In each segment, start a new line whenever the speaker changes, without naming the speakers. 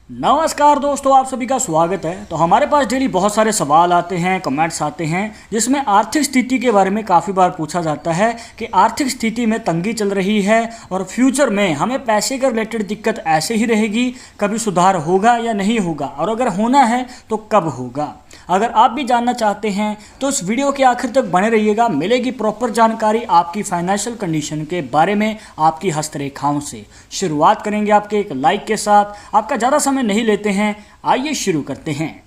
नमस्कार दोस्तों, आप सभी का स्वागत है। तो हमारे पास डेली बहुत सारे सवाल आते हैं, कमेंट्स आते हैं, जिसमें आर्थिक स्थिति के बारे में काफ़ी बार पूछा जाता है कि आर्थिक स्थिति में तंगी चल रही है और फ्यूचर में हमें पैसे के रिलेटेड दिक्कत ऐसे ही रहेगी, कभी सुधार होगा या नहीं होगा, और अगर होना है तो कब होगा। अगर आप भी जानना चाहते हैं तो इस वीडियो के आखिर तक बने रहिएगा, मिलेगी प्रॉपर जानकारी आपकी फाइनेंशियल कंडीशन के बारे में आपकी हस्तरेखाओं से। शुरुआत करेंगे आपके एक लाइक के साथ। आपका ज़्यादा समय नहीं लेते हैं, आइए शुरू करते हैं।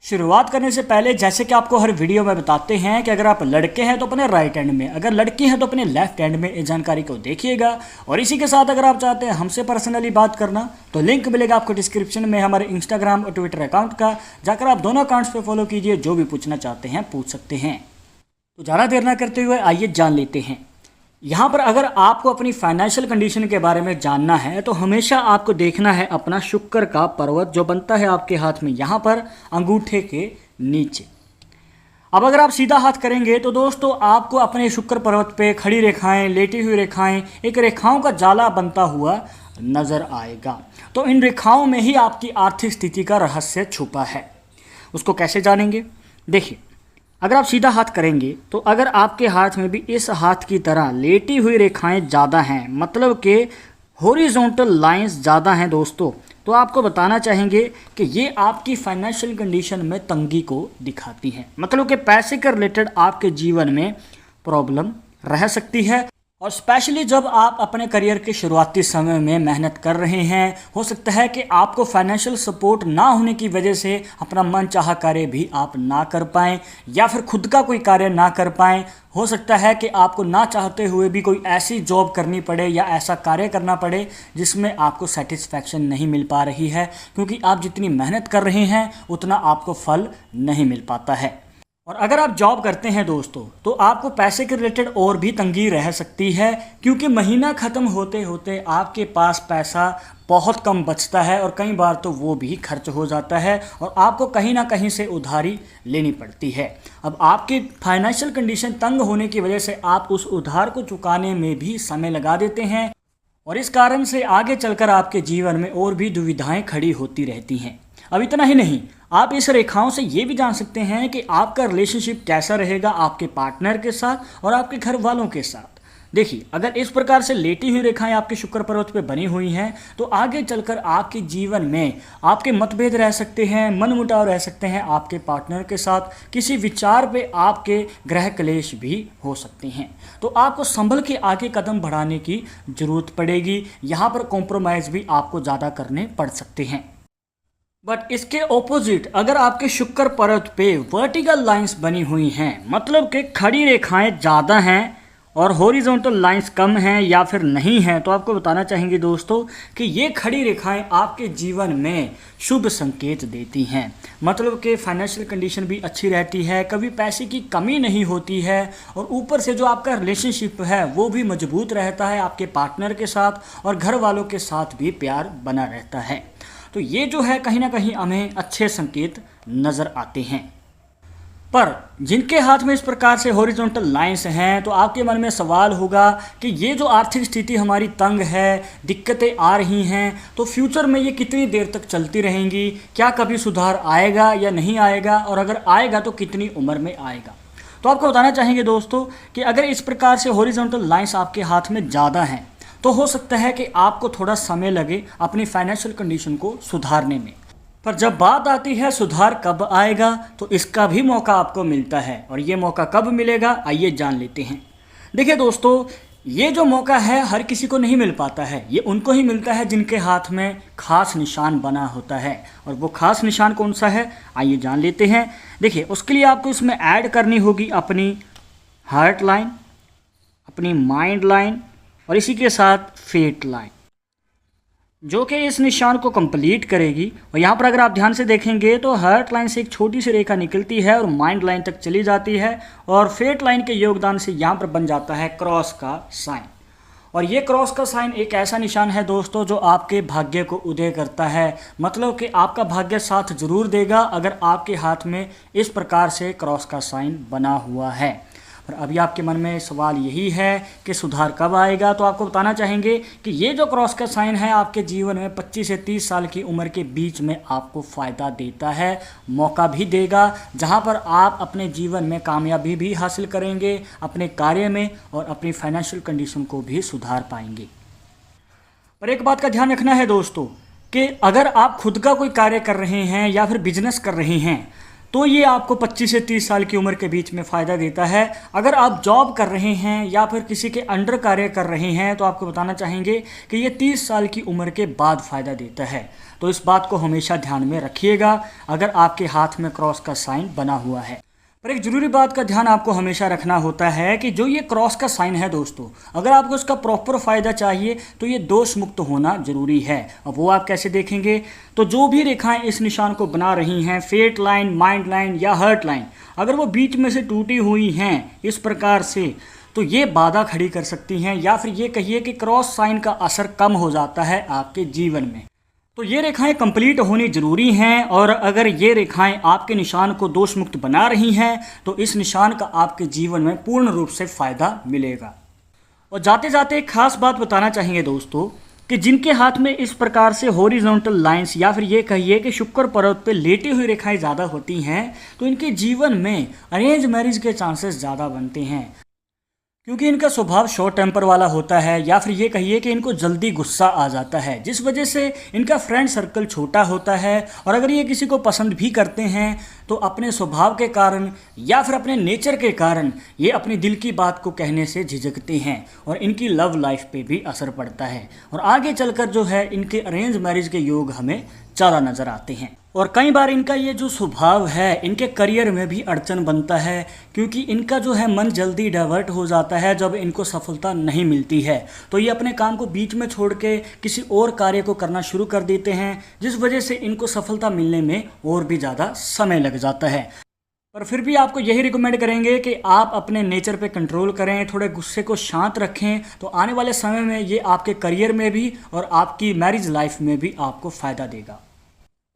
शुरुआत करने से पहले जैसे कि आपको हर वीडियो में बताते हैं कि अगर आप लड़के हैं तो अपने राइट हैंड में, अगर लड़की हैं तो अपने लेफ्ट हैंड में इस जानकारी को देखिएगा। और इसी के साथ अगर आप चाहते हैं हमसे पर्सनली बात करना तो लिंक मिलेगा आपको डिस्क्रिप्शन में हमारे इंस्टाग्राम और ट्विटर अकाउंट का, जाकर आप दोनों अकाउंट्स पे फॉलो कीजिए। जो भी पूछना चाहते हैं पूछ सकते हैं। तो ज़्यादा देर ना करते हुए आइए जान लेते हैं। यहाँ पर अगर आपको अपनी फाइनेंशियल कंडीशन के बारे में जानना है तो हमेशा आपको देखना है अपना शुक्र का पर्वत जो बनता है आपके हाथ में, यहाँ पर अंगूठे के नीचे। अब अगर आप सीधा हाथ करेंगे तो दोस्तों आपको अपने शुक्र पर्वत पे खड़ी रेखाएं, लेटी हुई रेखाएं, एक रेखाओं का जाला बनता हुआ नजर आएगा। तो इन रेखाओं में ही आपकी आर्थिक स्थिति का रहस्य छुपा है। उसको कैसे जानेंगे? देखिए, अगर आप सीधा हाथ करेंगे तो अगर आपके हाथ में भी इस हाथ की तरह लेटी हुई रेखाएं ज़्यादा हैं, मतलब कि हॉरिजॉन्टल लाइंस ज़्यादा हैं दोस्तों, तो आपको बताना चाहेंगे कि ये आपकी फाइनेंशियल कंडीशन में तंगी को दिखाती हैं। मतलब कि पैसे के रिलेटेड आपके जीवन में प्रॉब्लम रह सकती है। और स्पेशली जब आप अपने करियर के शुरुआती समय में मेहनत कर रहे हैं, हो सकता है कि आपको फाइनेंशियल सपोर्ट ना होने की वजह से अपना मनचाहा कार्य भी आप ना कर पाएँ, या फिर खुद का कोई कार्य ना कर पाएँ। हो सकता है कि आपको ना चाहते हुए भी कोई ऐसी जॉब करनी पड़े या ऐसा कार्य करना पड़े जिसमें आपको सेटिस्फैक्शन नहीं मिल पा रही है, क्योंकि आप जितनी मेहनत कर रहे हैं उतना आपको फल नहीं मिल पाता है। और अगर आप जॉब करते हैं दोस्तों तो आपको पैसे के रिलेटेड और भी तंगी रह सकती है, क्योंकि महीना ख़त्म होते होते आपके पास पैसा बहुत कम बचता है और कई बार तो वो भी खर्च हो जाता है और आपको कहीं ना कहीं से उधारी लेनी पड़ती है। अब आपकी फाइनेंशियल कंडीशन तंग होने की वजह से आप उस उधार को चुकाने में भी समय लगा देते हैं, और इस कारण से आगे चलकर आपके जीवन में और भी दुविधाएं खड़ी होती रहती हैं। अब इतना ही नहीं, आप इस रेखाओं से ये भी जान सकते हैं कि आपका रिलेशनशिप कैसा रहेगा आपके पार्टनर के साथ और आपके घर वालों के साथ। देखिए, अगर इस प्रकार से लेटी हुई रेखाएं आपके शुक्र पर्वत पे बनी हुई हैं तो आगे चलकर आपके जीवन में आपके मतभेद रह सकते हैं, मनमुटाव रह सकते हैं आपके पार्टनर के साथ, किसी विचार पे आपके ग्रह क्लेश भी हो सकते हैं। तो आपको संभल के आगे कदम बढ़ाने की ज़रूरत पड़ेगी। यहाँ पर कॉम्प्रोमाइज़ भी आपको ज़्यादा करने पड़ सकते हैं। बट इसके ऑपोजिट अगर आपके शुक्र पर्वत पे वर्टिकल लाइंस बनी हुई हैं, मतलब कि खड़ी रेखाएं ज़्यादा हैं और हॉरिजॉन्टल लाइंस कम हैं या फिर नहीं हैं, तो आपको बताना चाहेंगे दोस्तों कि ये खड़ी रेखाएं आपके जीवन में शुभ संकेत देती हैं। मतलब कि फाइनेंशियल कंडीशन भी अच्छी रहती है, कभी पैसे की कमी नहीं होती है, और ऊपर से जो आपका रिलेशनशिप है वो भी मजबूत रहता है आपके पार्टनर के साथ, और घर वालों के साथ भी प्यार बना रहता है। तो ये जो है कहीं ना कहीं हमें अच्छे संकेत नज़र आते हैं। पर जिनके हाथ में इस प्रकार से हॉरिजॉन्टल लाइंस हैं तो आपके मन में सवाल होगा कि ये जो आर्थिक स्थिति हमारी तंग है, दिक्कतें आ रही हैं, तो फ्यूचर में ये कितनी देर तक चलती रहेंगी? क्या कभी सुधार आएगा या नहीं आएगा, और अगर आएगा तो कितनी उम्र में आएगा? तो आपको बताना चाहेंगे दोस्तों कि अगर इस प्रकार से हॉरिजॉन्टल लाइंस आपके हाथ में ज़्यादा हैं तो हो सकता है कि आपको थोड़ा समय लगे अपनी फाइनेंशियल कंडीशन को सुधारने में। पर जब बात आती है सुधार कब आएगा, तो इसका भी मौका आपको मिलता है। और ये मौका कब मिलेगा, आइए जान लेते हैं। देखिए दोस्तों, ये जो मौका है हर किसी को नहीं मिल पाता है। ये उनको ही मिलता है जिनके हाथ में खास निशान बना होता है। और वो खास निशान कौन सा है, आइए जान लेते हैं। देखिए, उसके लिए आपको इसमें ऐड करनी होगी अपनी हार्ट लाइन, अपनी माइंड लाइन, और इसी के साथ फेट लाइन, जो कि इस निशान को कंप्लीट करेगी। और यहाँ पर अगर आप ध्यान से देखेंगे तो हार्ट लाइन से एक छोटी सी रेखा निकलती है और माइंड लाइन तक चली जाती है, और फेट लाइन के योगदान से यहाँ पर बन जाता है क्रॉस का साइन। और ये क्रॉस का साइन एक ऐसा निशान है दोस्तों जो आपके भाग्य को उदय करता है। मतलब कि आपका भाग्य साथ जरूर देगा अगर आपके हाथ में इस प्रकार से क्रॉस का साइन बना हुआ है। पर अभी आपके मन में सवाल यही है कि सुधार कब आएगा। तो आपको बताना चाहेंगे कि ये जो क्रॉस का साइन है आपके जीवन में 25 से 30 साल की उम्र के बीच में आपको फ़ायदा देता है, मौका भी देगा, जहाँ पर आप अपने जीवन में कामयाबी भी हासिल करेंगे, अपने कार्य में और अपनी फाइनेंशियल कंडीशन को भी सुधार पाएंगे। पर एक बात का ध्यान रखना है दोस्तों कि अगर आप खुद का कोई कार्य कर रहे हैं या फिर बिजनेस कर रहे हैं तो ये आपको 25 से 30 साल की उम्र के बीच में फ़ायदा देता है। अगर आप जॉब कर रहे हैं या फिर किसी के अंडर कार्य कर रहे हैं तो आपको बताना चाहेंगे कि ये 30 साल की उम्र के बाद फ़ायदा देता है। तो इस बात को हमेशा ध्यान में रखिएगा अगर आपके हाथ में क्रॉस का साइन बना हुआ है। पर एक ज़रूरी बात का ध्यान आपको हमेशा रखना होता है कि जो ये क्रॉस का साइन है दोस्तों, अगर आपको उसका प्रॉपर फ़ायदा चाहिए तो ये दोष मुक्त होना ज़रूरी है। अब वो आप कैसे देखेंगे? तो जो भी रेखाएं इस निशान को बना रही हैं, फेट लाइन, माइंड लाइन या हर्ट लाइन, अगर वो बीच में से टूटी हुई हैं इस प्रकार से, तो ये बाधा खड़ी कर सकती हैं या फिर ये कहिए कि क्रॉस साइन का असर कम हो जाता है आपके जीवन में। तो ये रेखाएं कंप्लीट होनी ज़रूरी हैं और अगर ये रेखाएं आपके निशान को दोष मुक्त बना रही हैं तो इस निशान का आपके जीवन में पूर्ण रूप से फ़ायदा मिलेगा। और जाते जाते एक खास बात बताना चाहेंगे दोस्तों कि जिनके हाथ में इस प्रकार से हॉरिजॉन्टल लाइंस या फिर ये कहिए कि शुक्र पर्वत पे लेटी हुई रेखाएं ज़्यादा होती हैं तो इनके जीवन में अरेंज मैरिज के चांसेस ज़्यादा बनते हैं, क्योंकि इनका स्वभाव शॉर्ट टेम्पर वाला होता है या फिर ये कहिए कि इनको जल्दी गुस्सा आ जाता है, जिस वजह से इनका फ्रेंड सर्कल छोटा होता है। और अगर ये किसी को पसंद भी करते हैं तो अपने स्वभाव के कारण या फिर अपने नेचर के कारण ये अपनी दिल की बात को कहने से झिझकते हैं और इनकी लव लाइफ पे भी असर पड़ता है और आगे चलकर जो है इनके अरेंज मैरिज के योग हमें ज़्यादा नज़र आते हैं। और कई बार इनका ये जो स्वभाव है इनके करियर में भी अड़चन बनता है, क्योंकि इनका जो है मन जल्दी डाइवर्ट हो जाता है जब इनको सफलता नहीं मिलती है तो ये अपने काम को बीच में छोड़ के किसी और कार्य को करना शुरू कर देते हैं, जिस वजह से इनको सफलता मिलने में और भी ज़्यादा समय लग जाता है। पर फिर भी आपको यही रिकमेंड करेंगे कि आप अपने नेचर पे कंट्रोल करें, थोड़े गुस्से को शांत रखें, तो आने वाले समय में ये आपके करियर में भी और आपकी मैरिज लाइफ में भी आपको फ़ायदा देगा।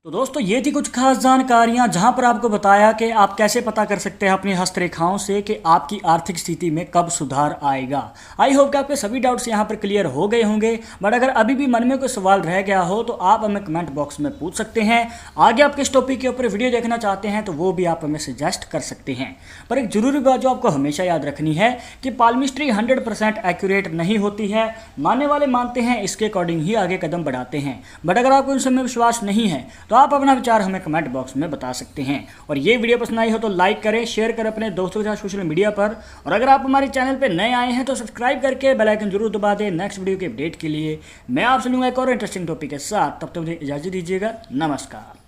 तो दोस्तों ये थी कुछ खास जानकारियां जहां पर आपको बताया कि आप कैसे पता कर सकते हैं अपनी हस्तरेखाओं से कि आपकी आर्थिक स्थिति में कब सुधार आएगा। आई होप कि आपके सभी डाउट्स यहां पर क्लियर हो गए होंगे, बट अगर अभी भी मन में कोई सवाल रह गया हो तो आप हमें कमेंट बॉक्स में पूछ सकते हैं। आगे आप किस टॉपिक के ऊपर वीडियो देखना चाहते हैं तो वो भी आप हमें सजेस्ट कर सकते हैं। पर एक ज़रूरी बात जो आपको हमेशा याद रखनी है कि पाल्मिस्ट्री 100% एक्यूरेट नहीं होती है। मानने वाले मानते हैं, इसके अकॉर्डिंग ही आगे कदम बढ़ाते हैं, बट अगर आपको इन सब में विश्वास नहीं है तो आप अपना विचार हमें कमेंट बॉक्स में बता सकते हैं। और ये वीडियो पसंद आई हो तो लाइक करें, शेयर करें अपने दोस्तों के साथ सोशल मीडिया पर। और अगर आप हमारे चैनल पर नए आए हैं तो सब्सक्राइब करके बेल आइकन जरूर दबा दें नेक्स्ट वीडियो के अपडेट के लिए। मैं आपसे लूँगा एक और इंटरेस्टिंग टॉपिक के साथ, तब तक मुझे इजाज़त दीजिएगा। नमस्कार।